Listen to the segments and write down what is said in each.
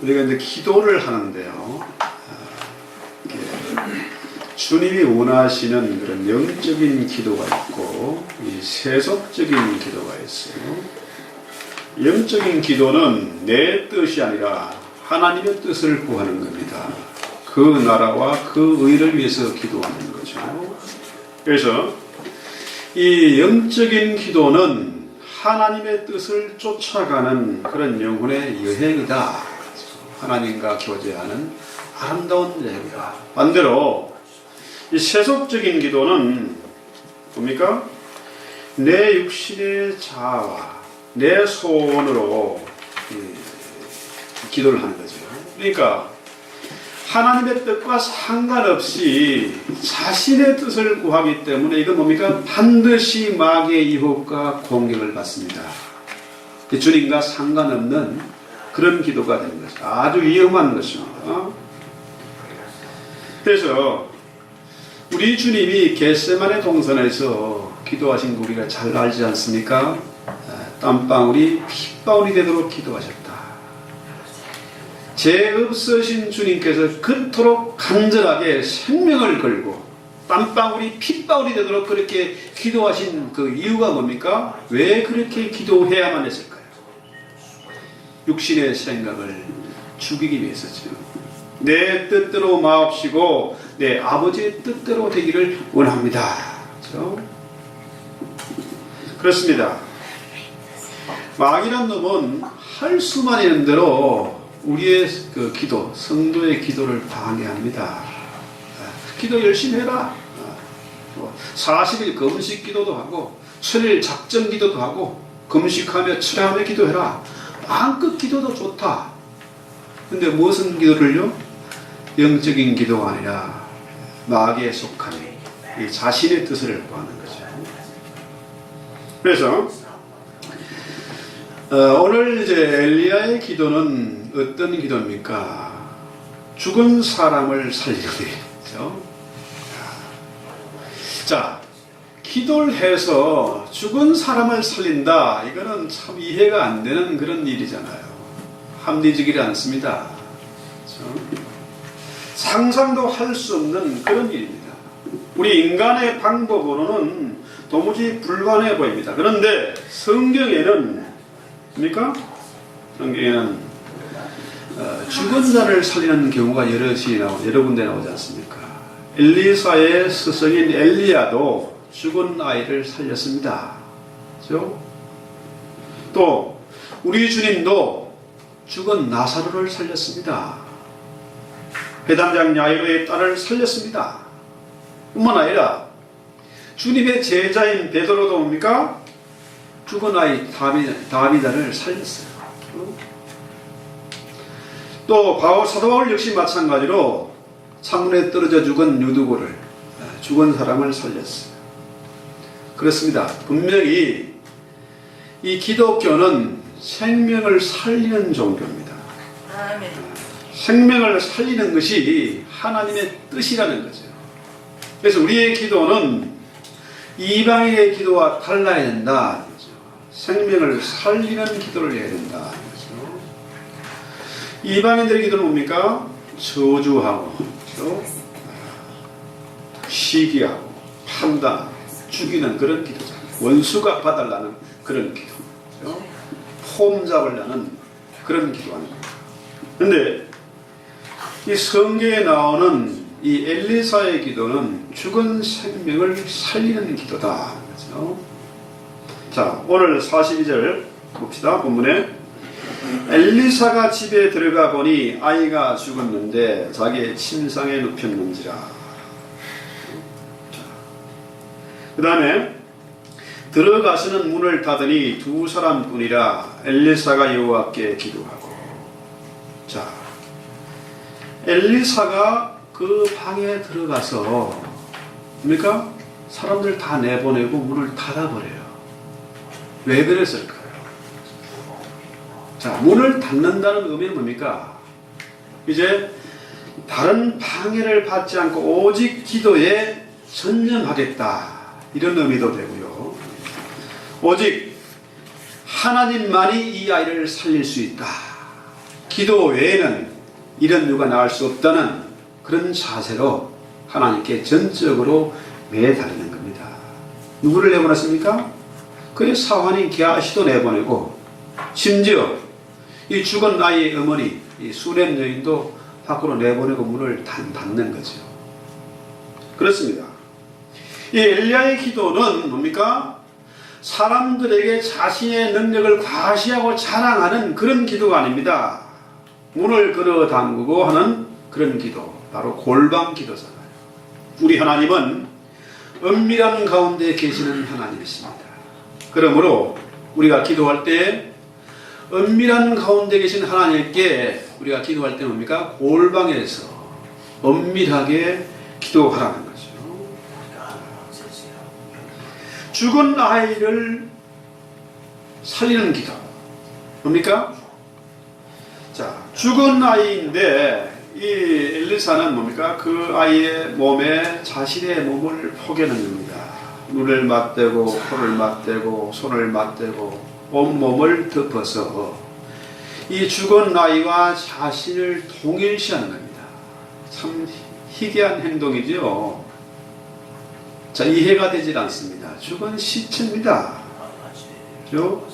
우리가 이제 기도를 하는데요. 주님이 원하시는 그런 영적인 기도가 있고, 이 세속적인 기도가 있어요. 영적인 기도는 내 뜻이 아니라 하나님의 뜻을 구하는 겁니다. 그 나라와 그 의를 위해서 기도하는 거죠. 그래서 이 영적인 기도는 하나님의 뜻을 쫓아가는 그런 영혼의 여행이다. 하나님과 교제하는 아름다운 여행이다. 반대로 이 세속적인 기도는 뭡니까? 내 육신의 자아와 내 소원으로 기도를 하는 거죠. 그러니까 하나님의 뜻과 상관없이 자신의 뜻을 구하기 때문에 이건 뭡니까? 반드시 마귀의 유혹과 공격을 받습니다. 주님과 상관없는 그런 기도가 되는 것이죠. 아주 위험한 것입니다. 그래서 우리 주님이 겟세마네 동산에서 기도하신 거 우리가 잘 알지 않습니까? 땀방울이 핏방울이 되도록 기도하셨다. 죄 없으신 주님께서 그토록 간절하게 생명을 걸고 땀방울이 핏방울이 되도록 그렇게 기도하신 그 이유가 뭡니까? 왜 그렇게 기도해야만 했을까요? 육신의 생각을 죽이기 위해서죠. 내 뜻대로 마옵시고 내 아버지의 뜻대로 되기를 원합니다. 그렇죠? 그렇습니다. 마귀란 놈은 할 수만 있는 대로 우리의 그 기도, 성도의 기도를 방해합니다. 기도 열심히 해라. 40일 금식 기도도 하고 7일 작정 기도도 하고 금식하며 철야하며 기도해라. 마음껏 기도도 좋다. 근데 무슨 기도를요? 영적인 기도가 아니라 마귀에 속하니 이 자신의 뜻을 구하는 거죠. 그래서 오늘 이제 엘리야의 기도는 어떤 기도입니까? 죽은 사람을 살리는 거죠. 자, 기도를 해서 죽은 사람을 살린다. 이거는 참 이해가 안 되는 그런 일이잖아요. 합리적이지 않습니다. 그렇죠? 상상도 할 수 없는 그런 일입니다. 우리 인간의 방법으로는 도무지 불가능해 보입니다. 그런데 성경에는 뭡니까? 성경에는 죽은 자를 살리는 경우가 여러 군데 나오지 않습니까? 엘리사의 스승인 엘리야도 죽은 아이를 살렸습니다. 그렇죠? 또 우리 주님도 죽은 나사로를 살렸습니다. 회당장 야이로의 딸을 살렸습니다. 뿐만 아니라 주님의 제자인 베드로도 뭡니까? 죽은 아이 다비다를 살렸어요. 또 사도 바울 역시 마찬가지로 창문에 떨어져 죽은 유두고를 죽은 사람을 살렸어요. 그렇습니다. 분명히 이 기독교는 생명을 살리는 종교입니다. 아멘. 생명을 살리는 것이 하나님의 뜻이라는 거죠. 그래서 우리의 기도는 이방인의 기도와 달라야 된다. 생명을 살리는 기도를 해야 된다. 이방인들의 기도는 뭡니까? 저주하고, 그렇죠? 시기하고, 판단하고, 죽이는 그런 기도잖아요. 원수가 받으려는 그런 기도. 그렇죠? 폼 잡으려는 그런 기도하는 거예요. 그런데 이 성경에 나오는 이 엘리사의 기도는 죽은 생명을 살리는 기도다. 그렇죠? 자, 오늘 42절 봅시다. 본문에 엘리사가 집에 들어가 보니 아이가 죽었는데 자기의 침상에 눕혔는지라. 그 다음에 들어가서는 문을 닫으니 두 사람뿐이라 엘리사가 여호와께 기도하고. 자, 엘리사가 그 방에 들어가서 뭡니까? 사람들 다 내보내고 문을 닫아버려요. 왜 그랬을까요? 자, 문을 닫는다는 의미는 뭡니까? 이제 다른 방해를 받지 않고 오직 기도에 전념하겠다. 이런 의미도 되고요. 오직 하나님만이 이 아이를 살릴 수 있다. 기도 외에는 이런 이유가 나올 수 없다는 그런 자세로 하나님께 전적으로 매달리는 겁니다. 누구를 내보냈습니까? 그의 사환인 게하시도 내보내고, 심지어 이 죽은 아이의 어머니 이 수렘 여인도 밖으로 내보내고 문을 닫는 거죠. 그렇습니다. 이 엘리야의 기도는 뭡니까? 사람들에게 자신의 능력을 과시하고 자랑하는 그런 기도가 아닙니다. 문을 걸어 담그고 하는 그런 기도, 바로 골방 기도잖아요. 우리 하나님은 은밀한 가운데 계시는 하나님이십니다. 그러므로 우리가 기도할 때 은밀한 가운데 계신 하나님께 우리가 기도할 때는 뭡니까? 골방에서 은밀하게 기도하라는 거죠. 죽은 아이를 살리는 기도. 뭡니까? 자, 죽은 아이인데 이 엘리사는 뭡니까? 그 아이의 몸에 자신의 몸을 포개는 겁니다. 눈을 맞대고 코를 맞대고 손을 맞대고 온몸을 덮어서 이 죽은 아이와 자신을 동일시하는 겁니다. 참 희귀한 행동이죠. 자, 이해가 되질 않습니다. 죽은 시체입니다. 그렇죠?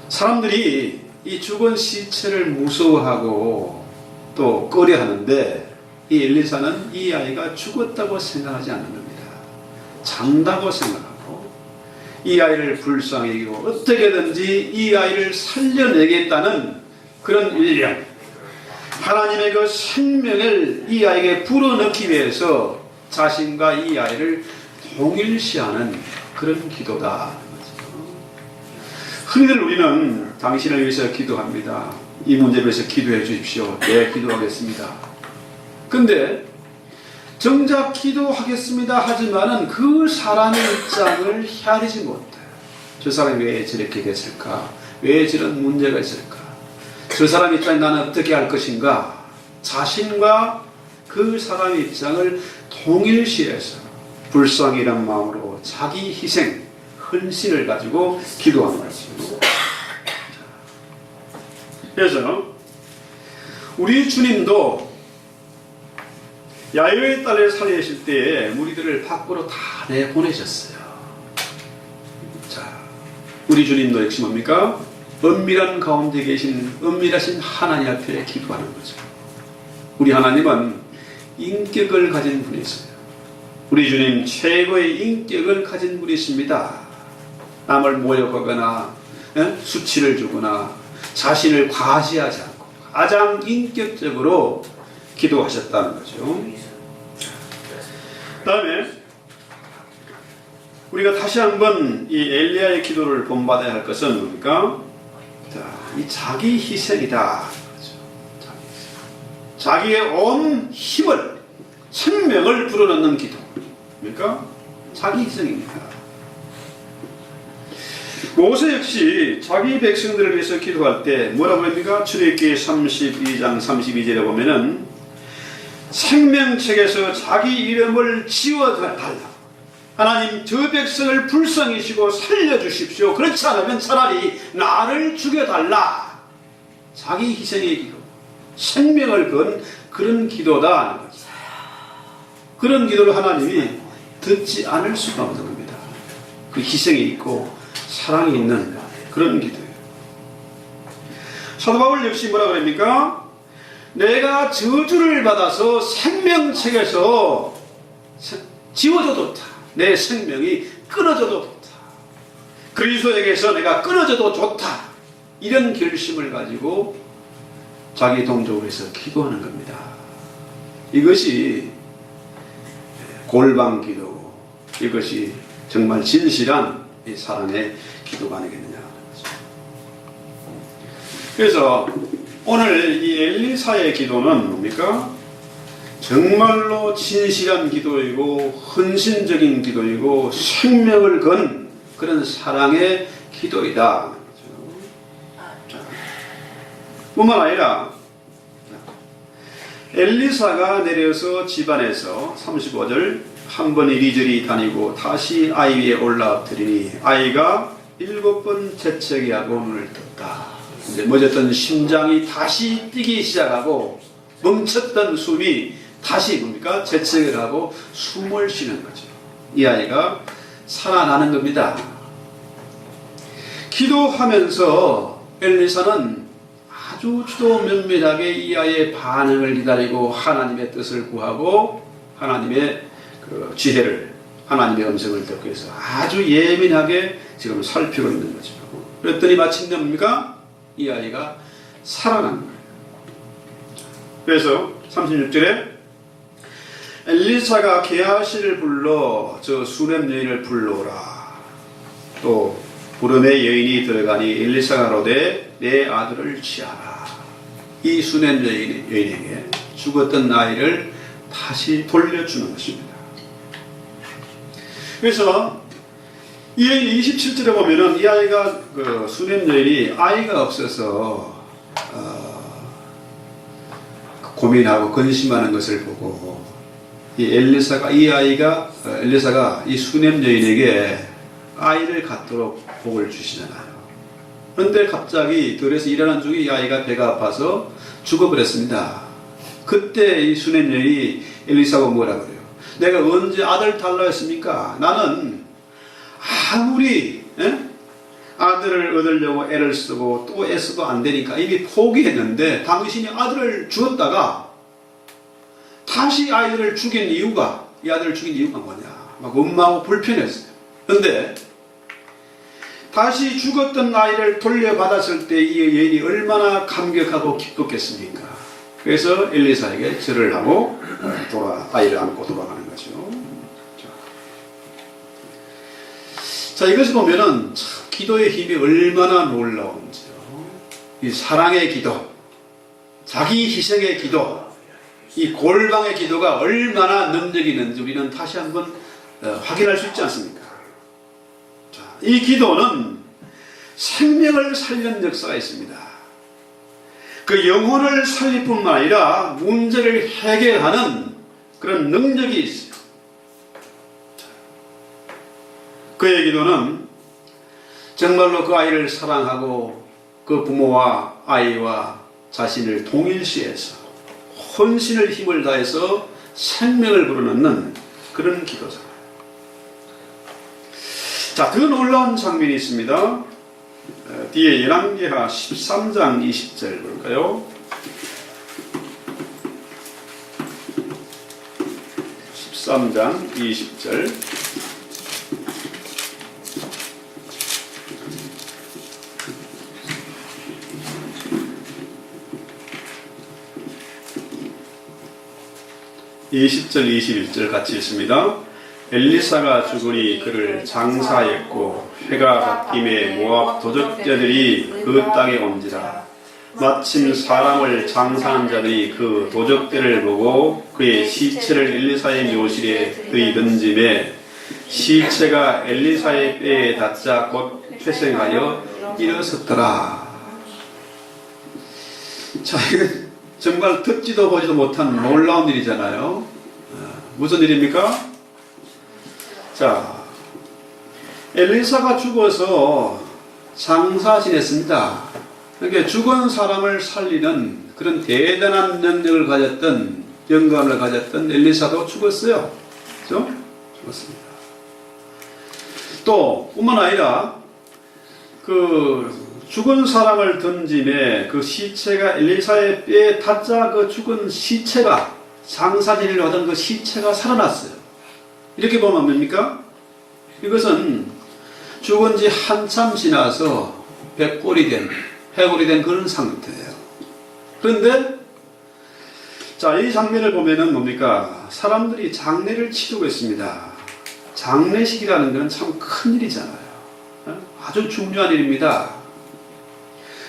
사람들이 이 죽은 시체를 무서워하고 또 꺼려하는데 이 엘리사는 이 아이가 죽었다고 생각하지 않는 겁니다. 잔다고 생각하고 이 아이를 불쌍히 여기고 어떻게든지 이 아이를 살려내겠다는 그런 일념, 하나님의 그 생명을 이 아이에게 불어넣기 위해서 자신과 이 아이를 동일시하는 그런 기도다. 흔히들 우리는 당신을 위해서 기도합니다. 이 문제를 위해서 기도해 주십시오. 네, 기도하겠습니다. 근데 정작 기도하겠습니다 하지만은 그 사람의 입장을 헤아리지 못해요. 저 사람이 왜 저렇게 됐을까? 왜 저런 문제가 있을까? 저 사람 입장에 나는 어떻게 할 것인가? 자신과 그 사람의 입장을 동일시해서 불쌍이란 마음으로 자기 희생, 헌신을 가지고 기도하는 것입니다. 그래서 우리 주님도 야이로의 딸을 살리실 때에 무리들을 밖으로 다 내보내셨어요. 자, 우리 주님도 역시 뭡니까? 은밀한 가운데 계신 은밀하신 하나님 앞에 기도하는 거죠. 우리 하나님은 인격을 가진 분이세요. 우리 주님 최고의 인격을 가진 분이십니다. 남을 모욕하거나 수치를 주거나 자신을 과시하지 않고 가장 인격적으로 기도하셨다는 거죠. 그 다음에 우리가 다시 한번 이 엘리야의 기도를 본받아야 할 것은 뭡니까? 자, 이 자기 희생이다. 자기의 온 힘을, 생명을 불어넣는 기도. 뭡니까? 자기 희생입니다. 모세 역시 자기 백성들을 위해서 기도할 때 뭐라고 합니까? 출애굽기 32장 32절에 보면은 생명책에서 자기 이름을 지워달라. 하나님, 저 백성을 불쌍히시고 살려주십시오. 그렇지 않으면 차라리 나를 죽여달라. 자기 희생의 기도, 생명을 건 그런 기도다 하는 거죠. 그런 기도를 하나님이 듣지 않을 수가 없는 겁니다. 그 희생이 있고 사랑이 있는 그런 기도예요. 사도 바울 역시 뭐라 그럽니까? 내가 저주를 받아서 생명책에서 지워져도 좋다. 내 생명이 끊어져도 좋다. 그리스도에게서 내가 끊어져도 좋다. 이런 결심을 가지고 자기 동족을 위해서 기도하는 겁니다. 이것이 골방 기도고 이것이 정말 진실한 이 사랑의 기도가 아니겠느냐. 그래서 오늘 이 엘리사의 기도는 뭡니까? 정말로 진실한 기도이고 헌신적인 기도이고 생명을 건 그런 사랑의 기도이다. 뿐만 아니라 엘리사가 내려서 집안에서 35절 한 번 이리저리 다니고 다시 아이 위에 올라엎드리니 아이가 7번 재채기 하고 눈을 떴다. 이제 멎었던 심장이 다시 뛰기 시작하고 멈췄던 숨이 다시 뭡니까? 재채기를 하고 숨을 쉬는 거죠. 이 아이가 살아나는 겁니다. 기도하면서 엘리사는 아주 주도 면밀하게 이 아이의 반응을 기다리고 하나님의 뜻을 구하고 하나님의 그 지혜를, 하나님의 음성을 듣기 위해서 아주 예민하게 지금 살피고 있는 거죠. 그랬더니 마침내 뭡니까? 이 아이가 살아난 거예요. 그래서 36절에 엘리사가 게하시를 불러 저 수넴 여인을 불러오라. 또 부름에 여인이 들어가니 엘리사가 이르되 내 아들을 취하라. 이 수넴 여인에게 죽었던 아이를 다시 돌려주는 것입니다. 그래서 이 여인 27절에 보면은 이 아이가 그 수넴 여인이 아이가 없어서 고민하고 근심하는 것을 보고 이 엘리사가 이 수넴 여인에게 아이를 갖도록 복을 주시잖아요. 그런데 갑자기 들에서 일어난 중에 이 아이가 배가 아파서 죽어버렸습니다. 그때 이 수넴 여인이 엘리사가 뭐라 그래요? 내가 언제 아들 달라 했습니까? 나는 아무리 아들을 얻으려고 애를 쓰고 또 애써도 안 되니까 이미 포기했는데 당신이 아들을 주었다가 다시 아이들을 죽인 이유가, 이 아들을 죽인 이유가 뭐냐? 막 원망하고 불편했어요. 그런데 다시 죽었던 아이를 돌려받았을 때 이 여인이 얼마나 감격하고 기뻤겠습니까? 그래서 엘리사에게 절을 하고 아이를 안고 돌아가는 거죠. 자, 이것을 보면은 참 기도의 힘이 얼마나 놀라운지요. 이 사랑의 기도, 자기 희생의 기도, 이 골방의 기도가 얼마나 능력이 있는지 우리는 다시 한번 확인할 수 있지 않습니까? 자, 이 기도는 생명을 살리는 역사가 있습니다. 그 영혼을 살릴 뿐만 아니라 문제를 해결하는 그런 능력이 있어요. 그의 기도는 정말로 그 아이를 사랑하고 그 부모와 아이와 자신을 동일시해서 혼신을 힘을 다해서 생명을 불어넣는 그런 기도잖아요. 자, 더 놀라운 장면이 있습니다. 뒤에 열왕기하 13장 20절 볼까요? 13장 20절. 이 20절 21절 같이 있습니다. 엘리사가 죽으니 그를 장사했고 해가 바뀜에 모압 도적자들이 그 땅에 온지라. 마침 사람을 장사한 자들이 그 도적들을 보고 그의 시체를 엘리사의 묘실에 그이 던짐에 시체가 엘리사의 뼈에 닿자 곧 회생하여 일어섰더라. 자, 이건 정말 듣지도 보지도 못한 놀라운 일이잖아요. 무슨 일입니까? 자, 엘리사가 죽어서 장사 지냈습니다. 그러니까 죽은 사람을 살리는 그런 대단한 능력을 가졌던, 영감을 가졌던 엘리사도 죽었어요. 그렇죠? 죽었습니다. 또 뿐만 아니라 그 죽은 사람을 던짐에 그 시체가 엘리사의 뼈에 닿자 그 죽은 시체가, 장사지내려 하던 그 시체가 살아났어요. 이렇게 보면 뭡니까? 이것은 죽은 지 한참 지나서 해골이 된 그런 상태예요. 그런데 자, 이 장면을 보면은 뭡니까? 사람들이 장례를 치르고 있습니다. 장례식이라는 것은 참 큰 일이잖아요. 아주 중요한 일입니다.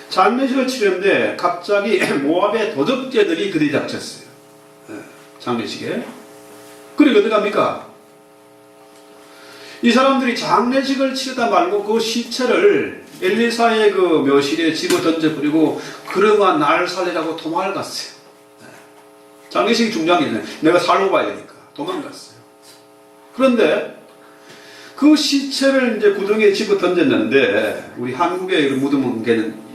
장례식을 치르는데 갑자기 모압의 도적죄들이 들이닥쳤어요. 장례식에. 그리고 어디 갑니까? 이 사람들이 장례식을 치르다 말고 그 시체를 엘리사의 그 묘실에 집어 던져버리고 그러면 날 살리라고 도망을 갔어요. 장례식이 중요한 게 있네. 내가 살고 봐야 되니까 도망갔어요. 그런데 그 시체를 이제 구덩이에 집어 던졌는데, 우리 한국의 무덤은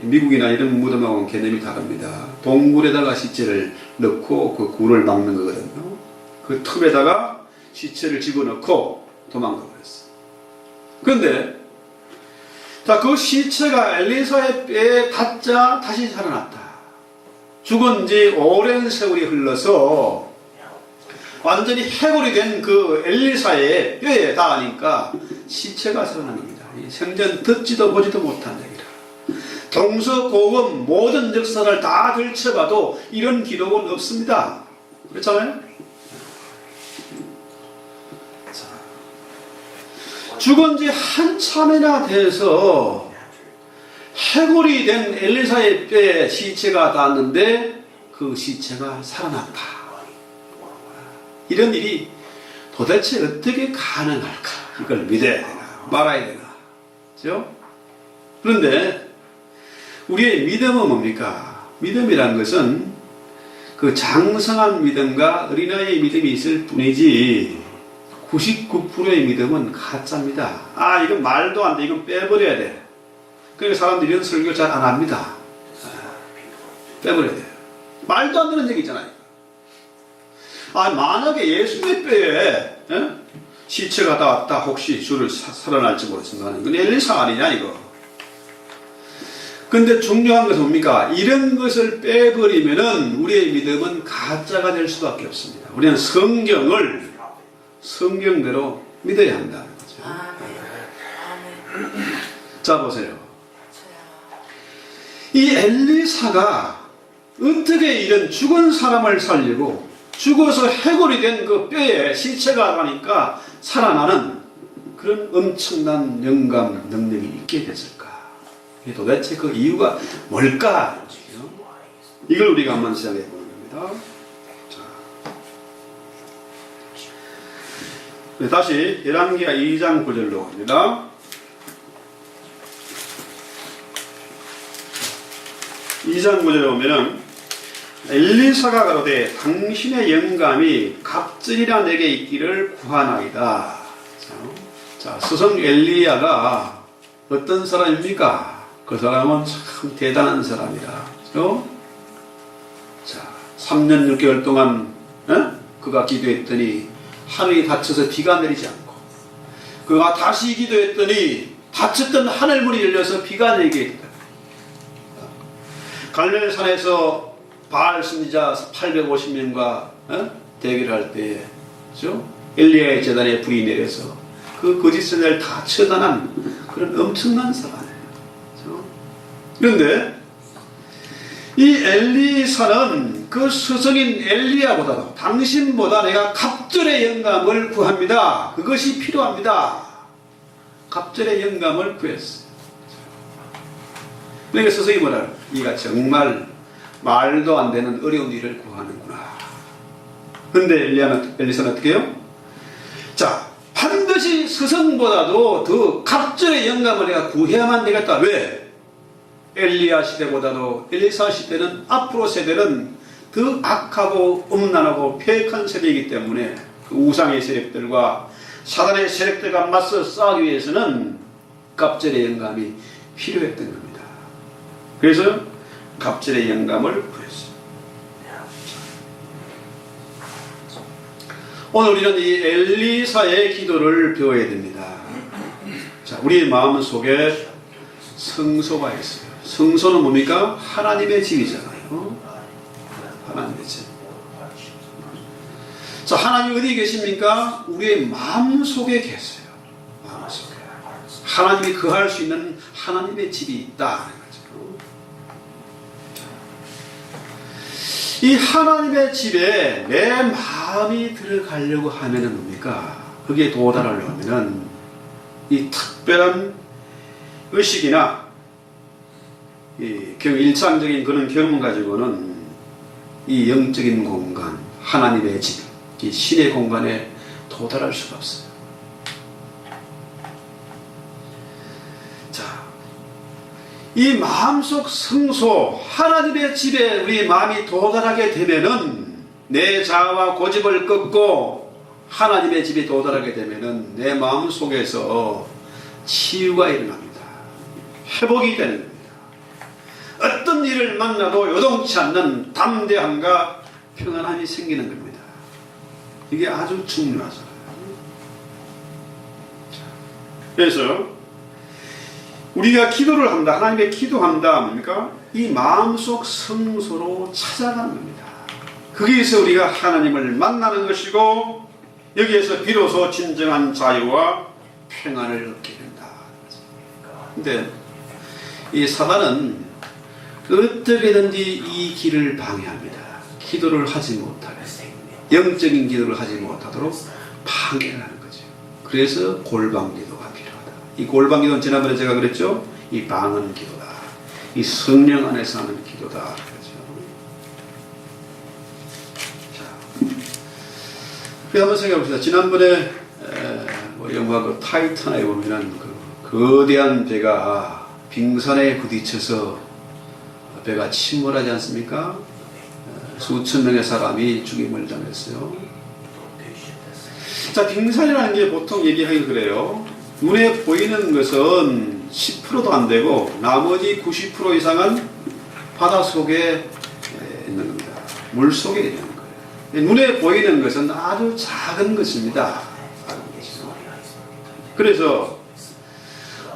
미국이나 이런 무덤하고는 개념이 다릅니다. 동굴에다가 시체를 넣고 그 굴을 막는 거거든요. 그 틈에다가 시체를 집어넣고 도망가 버렸어요. 그런데 자, 그 시체가 엘리사의 뼈에 닿자 다시 살아났다. 죽은 지 오랜 세월이 흘러서 완전히 해골이 된 그 엘리사의 뼈에 닿으니까 시체가 살아납니다. 생전 듣지도 보지도 못한 얘기라. 동서고금 모든 역사를 다 들춰봐도 이런 기록은 없습니다. 그렇잖아요? 죽은 지 한참이나 돼서 해골이 된 엘리사의 뼈에 시체가 닿았는데 그 시체가 살아났다. 이런 일이 도대체 어떻게 가능할까? 이걸 믿어야 되나? 말아야 되나? 그렇죠? 그런데 우리의 믿음은 뭡니까? 믿음이란 것은 그 장성한 믿음과 어린아이의 믿음이 있을 뿐이지 99%의 믿음은 가짜입니다. 아, 이건 말도 안 돼. 이건 빼버려야 돼. 그러니까 사람들이 이런 설교 잘 안 합니다. 빼버려야 돼요. 말도 안 되는 얘기잖아요. 아, 만약에 예수의 뼈에 시체가 닿았다. 혹시 주를 살아날지 모르겠습니다. 이건 엘리사 아니냐 이거. 근데 중요한 것은 뭡니까? 이런 것을 빼버리면은 우리의 믿음은 가짜가 될 수밖에 없습니다. 우리는 성경대로 믿어야 한다는 거죠. 자, 보세요. 이 엘리사가 어떻게 이런 죽은 사람을 살리고 죽어서 해골이 된 그 뼈에 시체가 가니까 살아나는 그런 엄청난 영감 능력이 있게 됐을까? 도대체 그 이유가 뭘까? 이걸 우리가 한번 생각해 보는 겁니다. 자. 다시 열왕기하 2장 9절로 갑니다. 2장 9절에 보면은 엘리사가 가로되 당신의 영감이 갑절이나 내게 있기를 구하나이다. 자, 스승 엘리야가 어떤 사람입니까? 그 사람은 참 대단한 사람이다. 그렇죠? 자, 3년 6개월 동안 그가 기도했더니 하늘이 닫혀서 비가 내리지 않고, 그가 다시 기도했더니 닫혔던 하늘문이 열려서 비가 내리게 했다. 갈멜산에서 바알 선지자 850명과 대결할 때에, 그렇죠? 엘리야의 제단에 불이 내려서 그 거짓 선지자를 다 처단한 그런 엄청난 사람이에요. 그렇죠? 그런데 이 엘리사는 그 스승인 엘리야보다도 당신보다 내가 갑절의 영감을 구합니다. 그것이 필요합니다. 갑절의 영감을 구했어요. 그러니까 스승이 뭐라 이가 정말 말도 안 되는 어려운 일을 구하는구나. 그런데 엘리사는 어떻게 해요? 자, 반드시 스승보다도 더 갑절의 영감을 내가 구해야만 되겠다. 왜? 엘리야 시대보다도 엘리사 시대는 앞으로 세대는 더 악하고 음란하고 폐역한 세대이기 때문에 그 우상의 세력들과 사단의 세력들과 맞서 싸우기 위해서는 갑절의 영감이 필요했던 겁니다. 그래서 갑절의 영감을 구했어요. 오늘 우리는 이 엘리사의 기도를 배워야 됩니다. 자, 우리의 마음 속에 성소가 있어요. 성소는 뭡니까? 하나님의 집이잖아요. 하나님의 집. 자, 하나님 어디 계십니까? 우리의 마음 속에 계세요. 마음 속에. 하나님이 거할 수 있는 하나님의 집이 있다. 이 하나님의 집에 내 마음이 들어가려고 하면은 뭡니까? 거기에 도달하려고 하면은 이 특별한 의식이나 이 일상적인 그런 경험 가지고는 이 영적인 공간, 하나님의 집, 이 신의 공간에 도달할 수가 없어요. 자, 이 마음속 성소, 하나님의 집에 우리 마음이 도달하게 되면은 내 자아와 고집을 꺾고 하나님의 집에 도달하게 되면은 내 마음 속에서 치유가 일어납니다. 회복이 되는 겁니다. 어떤 일을 만나도 요동치 않는 담대함과 평안함이 생기는 겁니다. 이게 아주 중요하죠. 그래서 우리가 기도를 한다, 하나님의 기도한다, 뭡니까? 이 마음속 성소로 찾아가는 겁니다. 거기에서 우리가 하나님을 만나는 것이고, 여기에서 비로소 진정한 자유와 평안을 얻게 된다. 근데 이 사단은 어떻게든지 이 길을 방해합니다. 기도를 하지 못하게, 영적인 기도를 하지 못하도록 방해를 하는 거죠. 그래서 골방기도가 필요하다. 이 골방기도는 지난번에 제가 그랬죠. 이 방언 기도다. 이 성령 안에서 하는 기도다. 그렇죠. 자, 한번 생각해 봅시다. 지난번에 영화 그 타이탄에 보면은 그 거대한 배가 빙산에 부딪혀서 배가 침몰하지 않습니까? 수천 명의 사람이 죽임을 당했어요. 자, 빙산이라는 게 보통 얘기하기 그래요. 눈에 보이는 것은 10%도 안 되고 나머지 90% 이상은 바다 속에 있는 겁니다. 물 속에 있는 거예요. 눈에 보이는 것은 아주 작은 것입니다. 그래서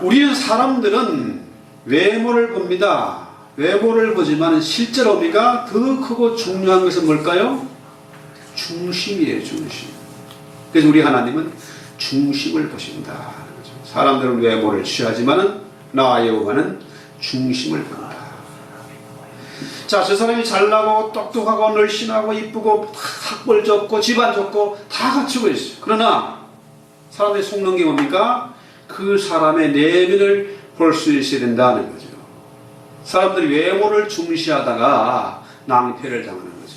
우리는 사람들은 외모를 봅니다. 외모를 보지만 실제로 우리가 더 크고 중요한 것은 뭘까요? 중심이에요, 중심. 그래서 우리 하나님은 중심을 보신다. 사람들은 외모를 취하지만 나와 여호와는 중심을 본다. 자, 저 사람이 잘나고 똑똑하고 늘씬하고 이쁘고 학벌 좋고 집안 좋고 다 갖추고 있어요. 그러나 사람들이 속는 게 뭡니까? 그 사람의 내면을 볼 수 있어야 된다는 거죠. 사람들이 외모를 중시하다가 낭패를 당하는 거죠.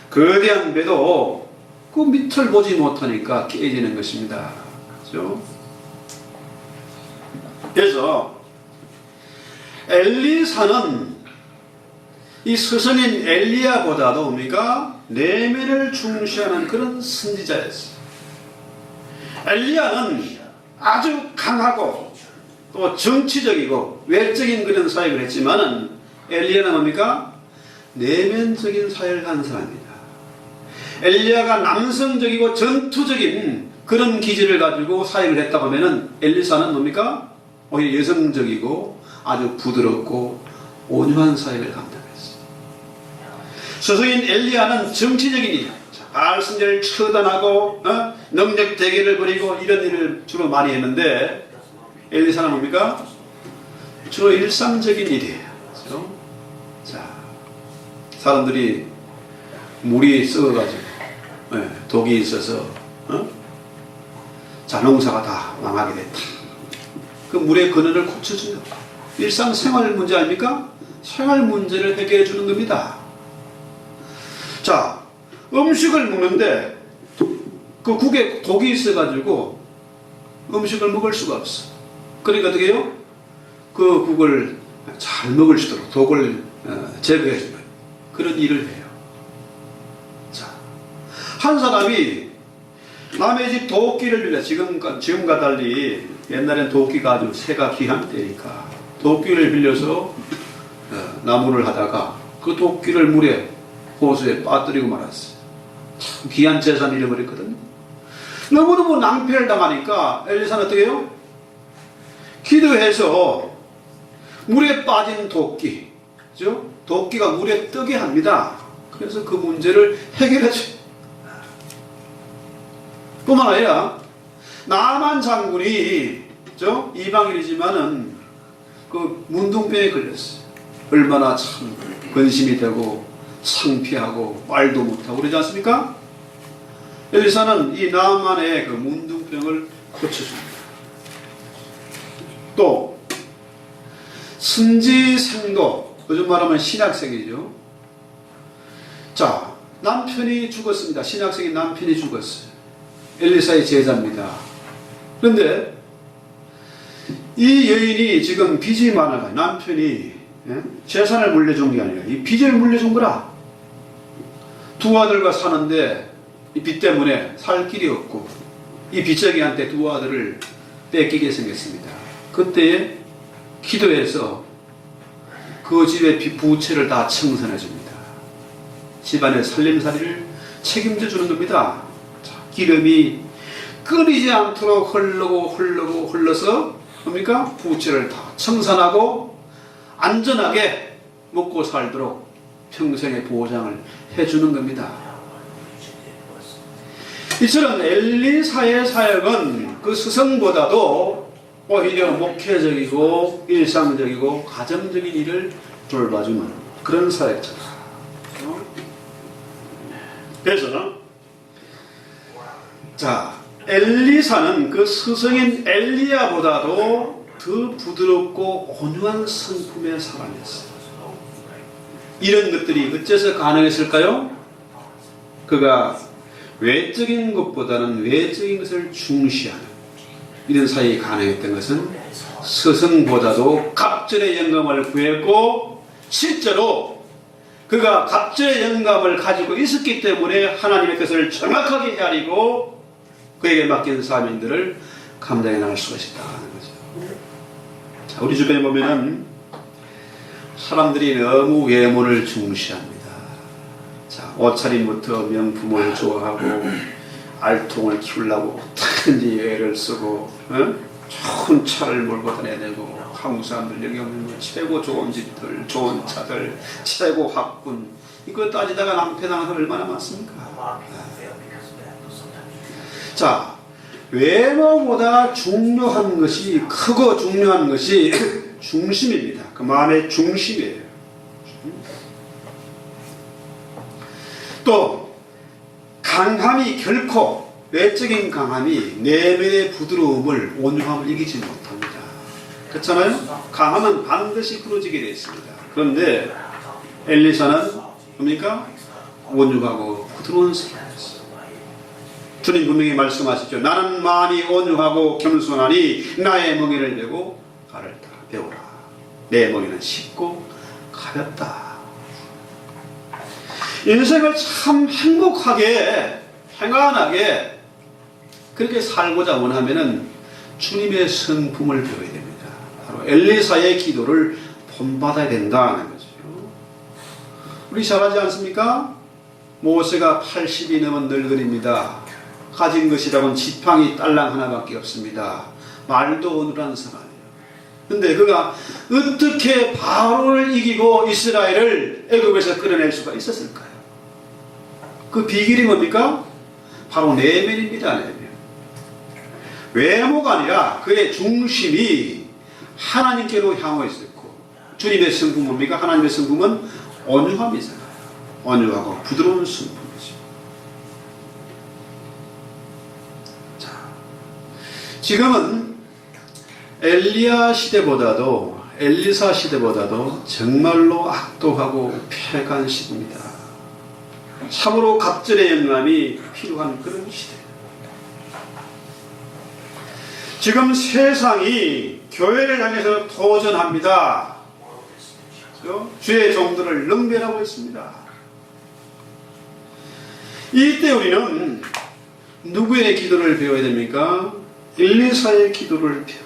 거대한 배도 그 밑을 보지 못하니까 깨지는 것입니다. 그렇죠? 그래서 엘리사는 이 스승인 엘리야보다도 뭡니까? 내면을 중시하는 그런 선지자였어요. 엘리야는 아주 강하고 또 정치적이고 외적인 그런 사역을 했지만은 엘리야는 뭡니까? 내면적인 사역을 한 사람입니다. 엘리야가 남성적이고 전투적인 그런 기질을 가지고 사역을 했다고 하면은 엘리사는 뭡니까? 오히려 여성적이고 아주 부드럽고 온유한 사역을 한다고 했어요. 스승인 엘리야는 정치적인 일, 바알 선지자를 처단하고 능력 대결을 벌이고 이런 일을 주로 많이 했는데 엘리사는 뭡니까? 주로 일상적인 일이에요. 그렇죠? 자, 사람들이 물이 썩어가지고 독이 있어서 자, 농사가 다 망하게 됐다. 그 물의 근원을 고쳐줘요. 일상생활 문제 아닙니까? 생활 문제를 해결해 주는 겁니다. 자, 음식을 먹는데 그 국에 독이 있어가지고 음식을 먹을 수가 없어. 그러니까 어떻게 해요? 그 국을 잘 먹을 수 있도록 독을 제거해 주는 그런 일을 해요. 자, 한 사람이 남의 집 도끼를 빌려 지금과 달리 옛날엔 도끼가 아주 새가 귀한 때니까 도끼를 빌려서 나무를 하다가 그 도끼를 물에 호수에 빠뜨리고 말았어요. 참 귀한 재산을 잃어버렸거든요. 너무너무 낭패를 당하니까 엘리사는 어떻게 해요? 기도해서 물에 빠진 도끼, 그죠? 도끼가 물에 뜨게 합니다. 그래서 그 문제를 해결해줘요. 뿐만 아니라 나만 장군이, 그죠? 이방인이지만은 그 문둥병에 걸렸어요. 얼마나 참 근심이 되고 창피하고 말도 못하고 그러지 않습니까? 엘리사는 이 나만의 그 문둥병을 고쳐줍니다. 또 선지생도, 요즘 말하면 신학생이죠. 자, 남편이 죽었습니다. 신학생인 남편이 죽었어요. 엘리사의 제자입니다. 그런데 이 여인이 지금 빚이 많아요. 남편이 재산을 물려준 게 아니라 이 빚을 물려준 거라. 두 아들과 사는데 이 빚 때문에 살 길이 없고 이 빚쟁이한테 두 아들을 뺏기게 생겼습니다. 그때에 기도해서 그 집의 부채를 다 청산해 줍니다. 집안의 살림살이를 책임져 주는 겁니다. 자, 기름이 끊이지 않도록 흘러서 뭡니까? 부채를 다 청산하고 안전하게 먹고 살도록 평생의 보장을 해주는 겁니다. 이처럼 엘리사의 사역은 그 스승보다도 오히려 목회적이고 일상적이고 가정적인 일을 돌봐주는 그런 사역자다. 그래서 자, 엘리사는 그 스승인 엘리야보다도 더 부드럽고 온유한 성품의 사람이었어요. 이런 것들이 어째서 가능했을까요? 그가 외적인 것보다는 외적인 것을 중시하는 이런 사역이 가능했던 것은 스승보다도 갑절의 영감을 구했고 실제로 그가 갑절의 영감을 가지고 있었기 때문에 하나님의 뜻을 정확하게 헤아리고 그에게 맡긴 사명들을 감당해 나갈 수가 있었다는 거죠. 자, 우리 주변에 보면은 사람들이 너무 외모를 중시합니다. 자, 옷차림부터 명품을 좋아하고 알통을 키우려고 어떻게든지 애를 쓰고 좋은 차를 몰고 다녀야 되고 한국 사람들 여기 오면 최고 좋은 집들, 좋은 차들, 최고 학군 이거 따지다가 낭패당한 사람 얼마나 많습니까? 자, 외모보다 중요한 것이 크고 중요한 것이 중심입니다. 그 마음의 중심이에요. 또 강함이 결코 외적인 강함이 내면의 부드러움을 온유함을 이기지 못합니다. 그렇잖아요? 강함은 반드시 부러지게 되어 있습니다. 그런데 엘리사는 뭡니까? 온유하고 부드러운 사람이었어요. 주님 분명히 말씀하시죠. 나는 마음이 온유하고 겸손하니 나의 멍에를 메고 가를 따라 배우라. 내 멍에는 쉽고 가볍다. 인생을 참 행복하게 평안하게 그렇게 살고자 원하면은 주님의 성품을 배워야 됩니다. 바로 엘리사의 기도를 본받아야 된다는 거죠. 우리 잘 알지 않습니까? 모세가 80이 넘은 늙은입니다. 가진 것이라고는 지팡이 딸랑 하나밖에 없습니다. 말도 어눌한 사람이에요. 근데 그가 어떻게 바로를 이기고 이스라엘을 애굽에서 끌어낼 수가 있었을까요? 그 비결이 뭡니까? 바로 내면입니다. 내면. 외모가 아니라 그의 중심이 하나님께로 향해 있었고 주님의 성품 뭡니까? 하나님의 성품은 온유함이잖아요. 온유하고 부드러운 성품이죠. 자, 지금은 엘리야 시대보다도 엘리사 시대보다도 정말로 악독하고 폐간 시대입니다. 참으로 갑절의 영감이 필요한 그런 시대. 지금 세상이 교회를 향해서 도전합니다. 주의 종들을 능멸하고 있습니다. 이때 우리는 누구의 기도를 배워야 됩니까? 엘리사의 기도를 배워야 돼요.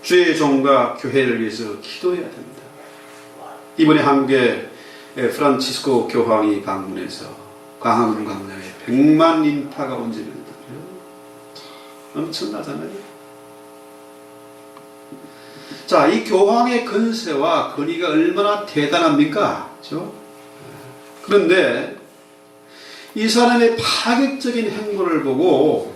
주의 종과 교회를 위해서 기도해야 됩니다. 이번에 한국에 프란치스코 교황이 방문해서 광화문 광장에 100만 인파가 온 적이 있는데요. 엄청나잖아요. 자, 이 교황의 근세와 권위가 얼마나 대단합니까? 그렇죠? 그런데 이 사람의 파격적인 행보를 보고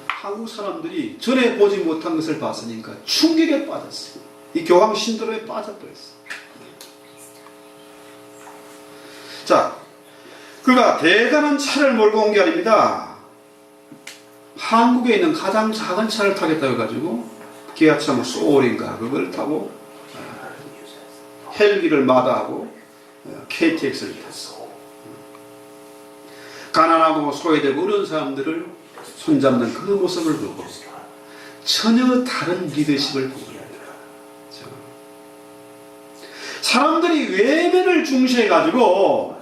한국 사람들이 전에 보지 못한 것을 봤으니까 충격에 빠졌어요. 이 교황 신도로에 빠져버렸어요. 자, 그가 대단한 차를 몰고 온 게 아닙니다. 한국에 있는 가장 작은 차를 타겠다고 해가지고 기아차 뭐 소울인가 그걸 타고 헬기를 마다하고 KTX를 탔어. 가난하고 소외되고 어려운 사람들을 손잡는 그 모습을 보고 전혀 다른 리더십을 보입니다. 사람들이 외면을 중시해가지고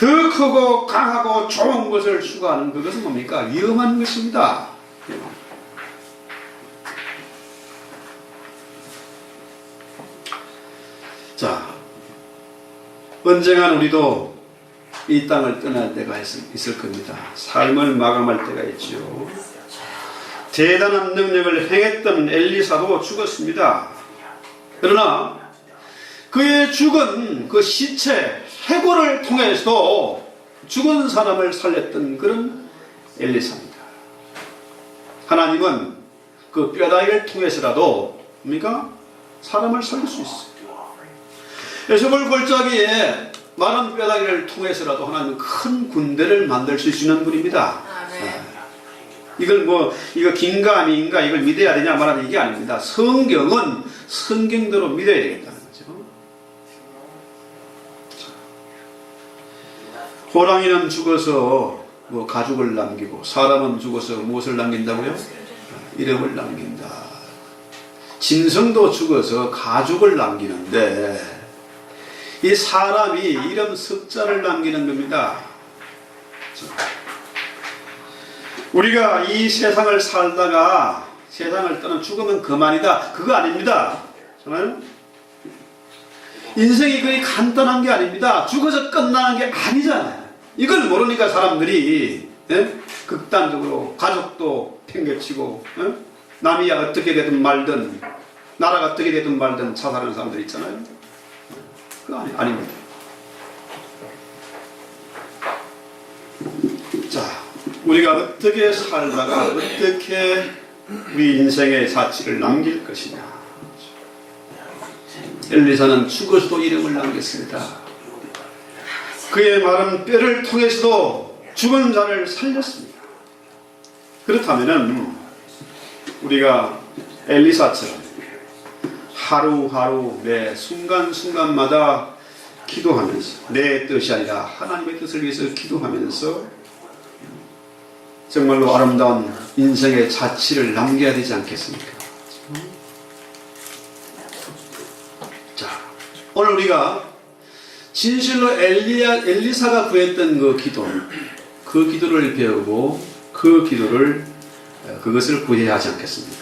더 크고 강하고 좋은 것을 추구하는 그것은 뭡니까? 위험한 것입니다. 자, 언젠간 우리도 이 땅을 떠날 때가 있을 겁니다. 삶을 마감할 때가 있죠. 대단한 능력을 행했던 엘리사도 죽었습니다. 그러나 그의 죽은 그 시체 해골을 통해서도 죽은 사람을 살렸던 그런 엘리사입니다. 하나님은 그 뼈다귀를 통해서라도 뭡니까? 사람을 살릴 수 있어요. 에스골 골짜기에 마른 뼈다귀를 통해서라도 하나님은 큰 군대를 만들 수 있는 분입니다. 이걸 이거 긴가 아닌가 이걸 믿어야 되냐 말하는 이게 아닙니다. 성경은 성경대로 믿어야 되겠다는 거죠. 호랑이는 죽어서 가죽을 남기고 사람은 죽어서 무엇을 남긴다고요? 이름을 남긴다. 짐승도 죽어서 가죽을 남기는데 이 사람이 이름 석자를 남기는 겁니다. 우리가 이 세상을 살다가 세상을 떠나 죽으면 그만이다. 그거 아닙니다. 정말 인생이 그리 간단한 게 아닙니다. 죽어서 끝나는 게 아니잖아요. 이걸 모르니까 사람들이 극단적으로 가족도 팽개치고 남이 어떻게 되든 말든 나라가 어떻게 되든 말든 자살하는 사람들 있잖아요. 그거 아닙니다. 자, 우리가 어떻게 살다가 어떻게 우리 인생의 사치를 남길 것이냐. 엘리사는 죽어서도 이름을 남겼습니다. 그의 마른 뼈를 통해서도 죽은 자를 살렸습니다. 그렇다면 우리가 엘리사처럼 하루하루 매 순간순간마다 기도하면서 내 뜻이 아니라 하나님의 뜻을 위해서 기도하면서 정말로 아름다운 인생의 자취를 남겨야 되지 않겠습니까? 자, 오늘 우리가 진실로 엘리사가 구했던 그 기도를 배우고 그것을 구해야 하지 않겠습니까?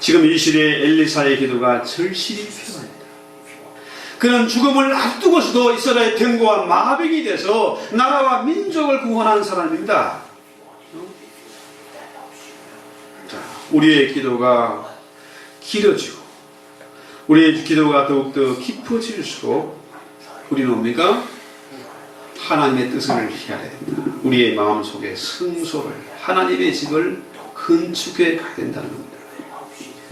지금 이 시대에 엘리사의 기도가 절실히 필요합니다. 그는 죽음을 앞두고서도 이스라엘 병거와 마병이 돼서 나라와 민족을 구원한 사람입니다. 자, 우리의 기도가 길어지고 우리의 기도가 더욱더 깊어질수록 우리는 뭡니까? 하나님의 뜻을 해야 된다. 우리의 마음속에 성소를 하나님의 집을 건축해 가야 된다는 겁니다.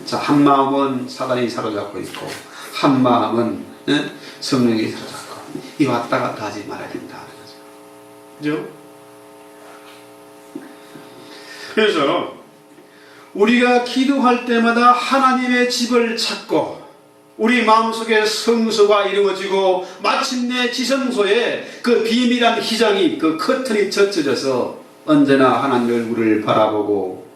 자, 한 마음은 사단이 사로잡고 있고 한 마음은 성령이 사로잡고 이 왔다 갔다 하지 말아야 된다. 그죠? 그래서 우리가 기도할 때마다 하나님의 집을 찾고 우리 마음속에 성소가 이루어지고 마침내 지성소에 그 비밀한 휘장이 그 커튼이 젖혀져서 언제나 하나님 얼굴을 바라보고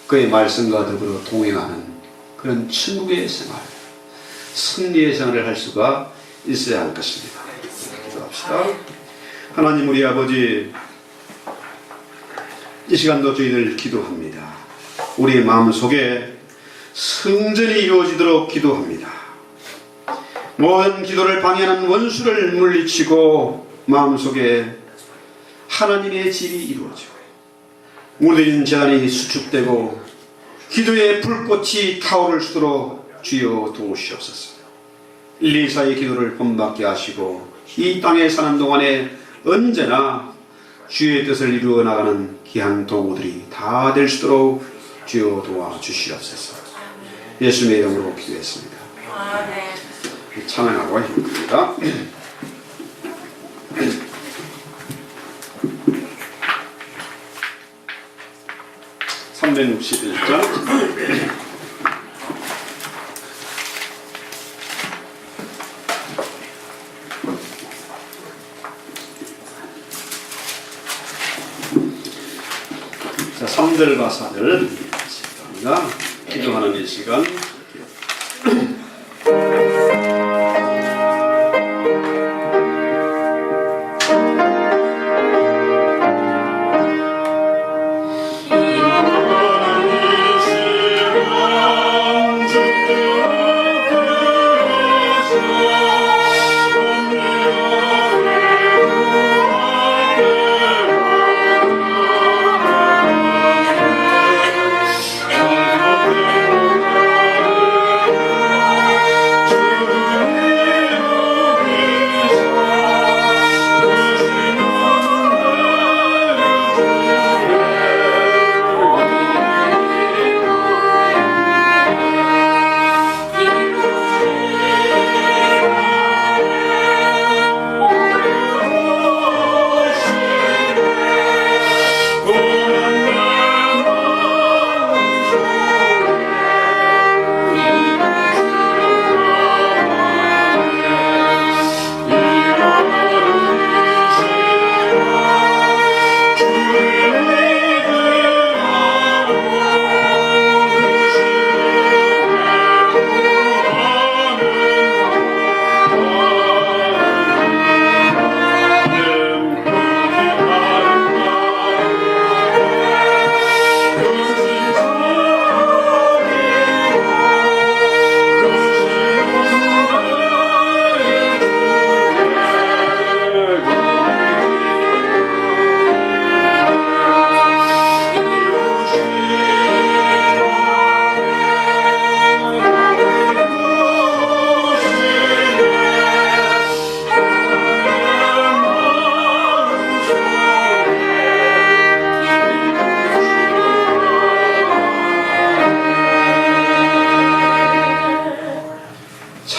그의 말씀과 더불어 동행하는 그런 천국의 생활, 승리의 생활을 할 수가 있어야 할 것입니다. 기도합시다. 하나님 우리 아버지, 이 시간도 저희들 기도합니다. 우리의 마음속에 성전이 이루어지도록 기도합니다. 모든 기도를 방해하는 원수를 물리치고 마음속에 하나님의 집이 이루어지고 무너진 재단이 수축되고 기도의 불꽃이 타오를 수도록 주여 도우시옵소서. 엘리사의 기도를 본받게 하시고 이 땅에 사는 동안에 언제나 주의 뜻을 이루어 나가는 귀한 도구들이 다 될 수 있도록 주여 도와주시옵소서. 예수님의 이름으로 기도했습니다. 찬양하고 있습니다. 361장 자, 3절과 4절 기도하는 이 시간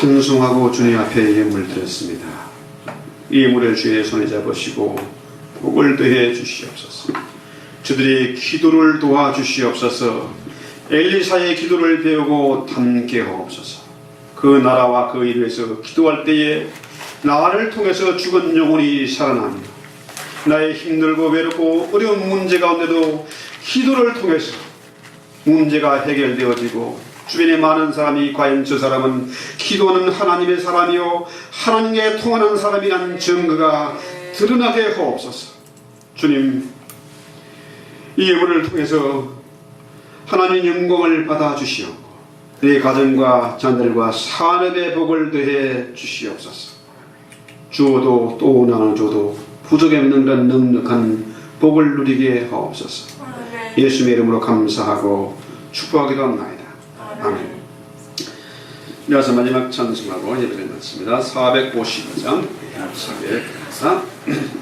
찬송하고 주님 앞에 예물 드렸습니다. 이 예물을 주의 손에 잡으시고 복을 더해 주시옵소서. 저들의 기도를 도와주시옵소서. 엘리사의 기도를 배우고 담게 하옵소서. 그 나라와 그 일을 위해서 기도할 때에 나를 통해서 죽은 영혼이 살아나며 나의 힘들고 외롭고 어려운 문제 가운데도 기도를 통해서 문제가 해결되어지고 주변에 많은 사람이 과연 저 사람은 기도하는 하나님의 사람이요 하나님께 통하는 사람이라는 증거가 드러나게 하옵소서. 주님, 이 예물을 통해서 하나님 영광을 받아 주시옵고 내 가정과 자녀들과 산업의 복을 더해 주시옵소서. 주어도 또 나눠줘도 부족에 없는 그런 넉넉한 복을 누리게 하옵소서. 예수님의 이름으로 감사하고 축복하기도 합니다. 아멘. 이어서 마지막 찬송하고 예배를 마칩니다. 455장 404